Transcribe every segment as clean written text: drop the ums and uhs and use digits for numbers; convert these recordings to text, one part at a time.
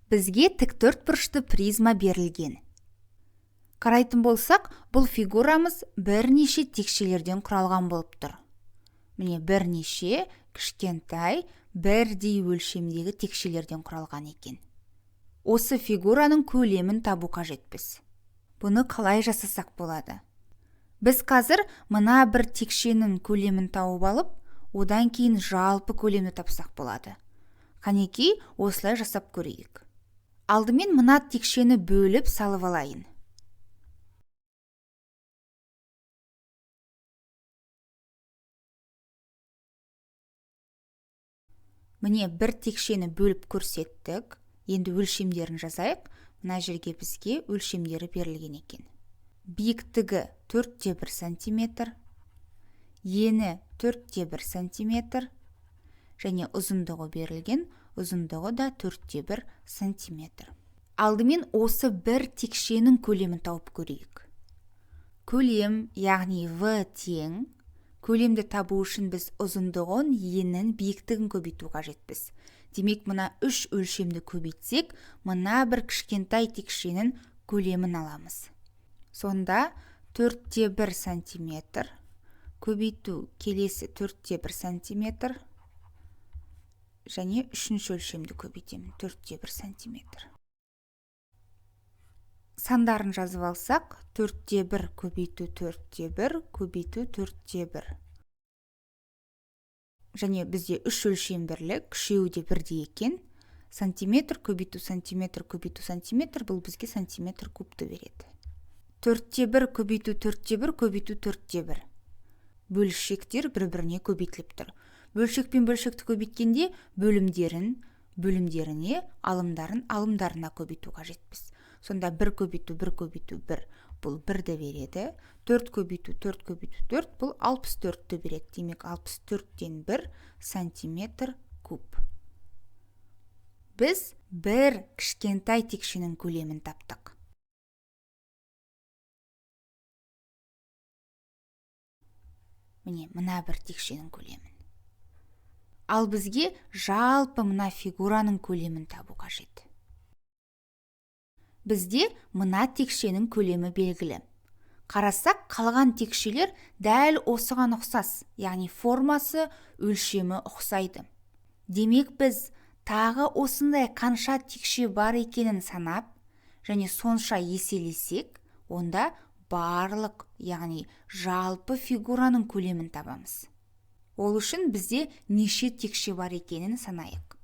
Бізге тіктөрт бұрышты призма берілген. Қарайтын болсақ, бұл фигурамыз бірнеше текшелерден құралған болып тұр. Міне бірнеше кішкентай бірдей өлшемдегі текшелерден құралған екен. Осы фигураның көлемін табу қажетпіз. Бұны қалай жасасақ болады? Біз қазір мына бір текшенің көлемін тауып алып, одан кейін жалпы көлемді тапсақ болады. Қанекей, осылай жасап көрейік. Алдымен мына текшені бөліп салып алайын. Міне бір текшені бөліп көрсеттік. Енді өлшемдерін жазайық. Мына жерге бізге өлшемдері берілген екен. Биіктігі 4,1 сантиметр, ені 4,1 сантиметр, және ұзындығы берілген, ұзындығы да 4,1 сантиметр. Алдымен осы бір текшенің көлемін тауып көрейік. Көлем, яғни В тең. Көлемді табу үшін біз ұзындығын, енін, биіктігін көбейту қажетпіз. Демек, мына 3 өлшемді көбейтсек, мына бір кішкентай текшенің көлемін аламыз. Сонда 4,1 сантиметр көбейту келесі 4,1 сантиметр және үшінші өлшемді көбейтемін 4,1 сантиметр. Сандарын жазып алсақ, 4,1 көбейту 4,1 көбейту 4,1. Және бізде 3 өлшем бірлік, үшеуі де бірдей екен. Сантиметр көбейту сантиметр көбейту сантиметр, бұл бізге сантиметр кубты береді. 4,1 көбейту 4,1 көбейту 4,1. Бөлшектер бір-біріне көбейтіліп тұр. Бөлшек пен бөлшекті көбейткенде бөлімдеріне, алымдарына көбейту қажетпіз. Сонда 1 көбейту 1 көбейту 1, бұл 1-ді береді. 4 көбейту 4 көбейту 4, бұл 64-ті береді. Демек 64-тен 1 сантиметр куб. Біз бір кішкентай текшенің көлемін таптық. Міне, мына бір текшенің көлемін. Ал бізге жалпы мына фигураның көлемін табу қажет. Бізде мына текшенің көлемі белгілі. Қарасақ, қалған текшелер дәл осыған ұқсас, яғни формасы, өлшемі ұқсайды. Демек, біз тағы осындай қанша текше бар екенін санап, және сонша еселесек, онда барлық, яғни жалпы фигураның көлемін табамыз. Ол үшін бізде неше текше бар екенін санайық.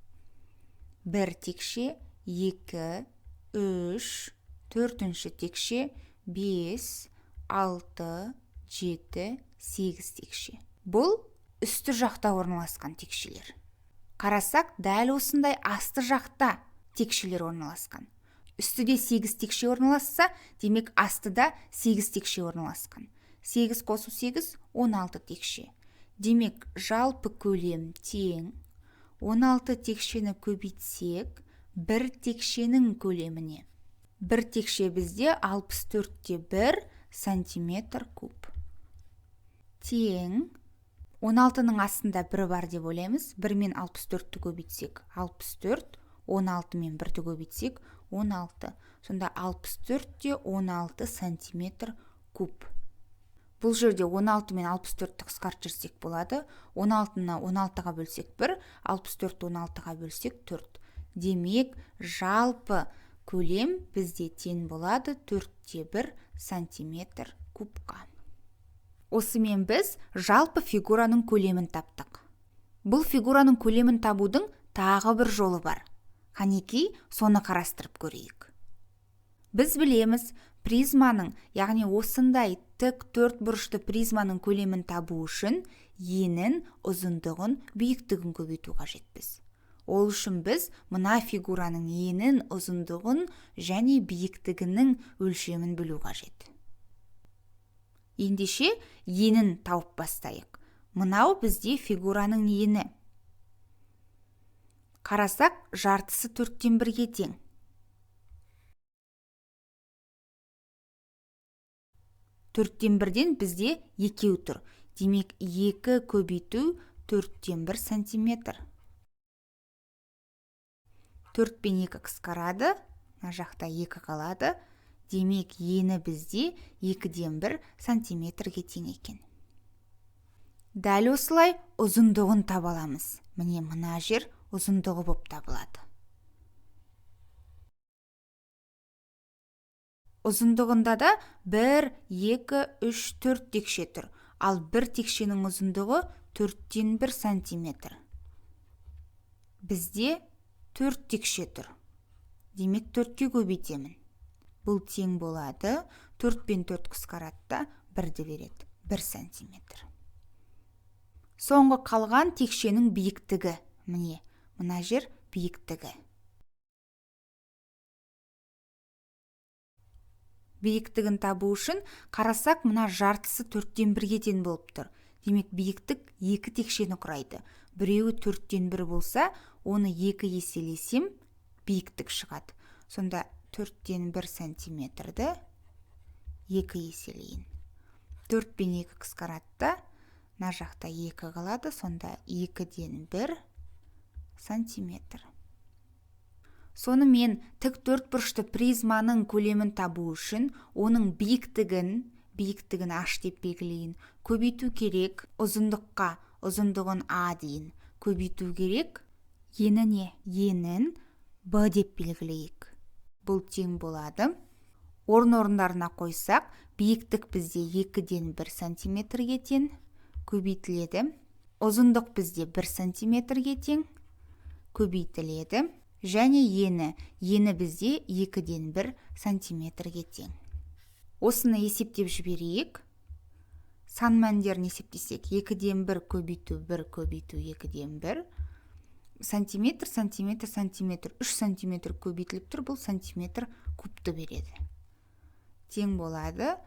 1 текше, 2, 3, 4-ші текше, 5, 6, 7, 8 текше. Бұл үсті жақта орналасқан текшелер. Қарасақ, дәл осындай асты жақта текшелер орналасқан. Үстіде 8 текше орналасса, демек астыда 8 текше орналасқан. 8 қосу 8, 16 текше. Демек, жалпы көлем тең. 16 текшені көбейтсек, 1 текшенің көлеміне. 1 текше бізде 64-те 1 сантиметр куб. Тең. 16-ның астында 1 бар деп ойлаймыз. 1 мен 64-ті көбейтсек, 64. 16 мен 1-ті көбейтсек, 16. Сонда 64-те 16 сантиметр куб. Бұл жерде 16 мен 64-ті қысқартып жүрсек болады. 16-ны 16-ға бөлсек 1, 64-ті 16-ға бөлсек 4. Демек, жалпы көлем бізде тең болады 4-те 1 сантиметр кубқа. Осымен біз жалпы фигураның көлемін таптық. Бұл фигураның көлемін табудың тағы бір жолы бар. Қанекей, соны қарастырып көрейік. Біз білеміз, призманың, яғни осындай тік төрт бұрышты призманың көлемін табу үшін енін, ұзындығын, биіктігін көбейту қажетпіз. Ол үшін біз мына фигураның енін, ұзындығын және биіктігінің өлшемін білу қажет. Ендеше енін тауып бастайық. Мынау бізде фигураның ені. Қарасақ, жартысы 4-тен 1-ге тең. Төрттен 1-ден бізде екеу тұр. Демек, 2 көбейту 4-тен 1 сантиметр. 4 пен 2 қысқарады, мына жақта 2 қалады. Демек, ені бізде 2-ден 1 сантиметрге тең екен. Дәл осылай ұзындығын таба аламыз. Міне мына жер ұзындығы болып табылады. Ұзындығында да 1, 2, 3, 4 текше тұр. Ал бір текшенің ұзындығы 4-тен 1 сантиметр. Бізде 4 текше тұр. Демек 4-ке көбейтемін. Бұл тең болады. 4 пен 4 қысқаратта 1-ді береді. 1 сантиметр. Соңғы қалған текшенің биіктігі. Міне, мына жер биіктігі. Биіктігін табу үшін қарасақ, мына жартысы 4-тен 1-ге тең болып тұр. Демек, биіктік 2 текшені құрайды. Біреуі 4-тен 1 болса, оны 2 еселесем, биіктік шығады. Сонда 4-тен 1 сантиметрді 2 еселейін. 4 пен 2 қысқаратта, мына жақта 2 қалады, сонда 2-ден 1 сантиметр. Сонымен тік төртбұрышты призманың көлемін табу үшін оның биіктігін H деп белгілейін. Көбейту керек, ұзындыққа, ұзындығын A дейін. Көбейту керек, еніне, енін B деп белгілейік. Бұл тең болады. Орындарына қойсақ, биіктік бізде 2-ден 1 сантиметрге тең, көбейтіледі. Ұзындық бізде 1 сантиметрге тең, көбейтіледі. Және ені бізде 2-ден 1 сантиметрге тең. Осыны есептеп жіберейік. Сан мәндерін есептесек, 2-ден 1 көбейту 1 көбейту 2-ден 1 сантиметр, сантиметр, сантиметр, 3 сантиметр көбейтіліп тұр, бұл сантиметр кубты береді. Тең болады.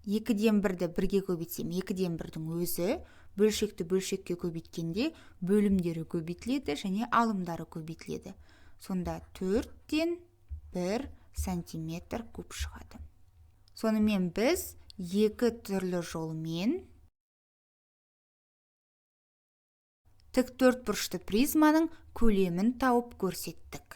2-ден 1-ді 1-ге көбейтсем, 2-ден 1-дің өзі, бөлшекті бөлшекке көбейткенде бөлімдері көбейтіледі және алымдары көбейтіледі. Сонда 4-тен 1 сантиметр куб шығады. Сонымен біз 2 түрлі жолмен тік төртбұрышты призманың көлемін тауып көрсеттік.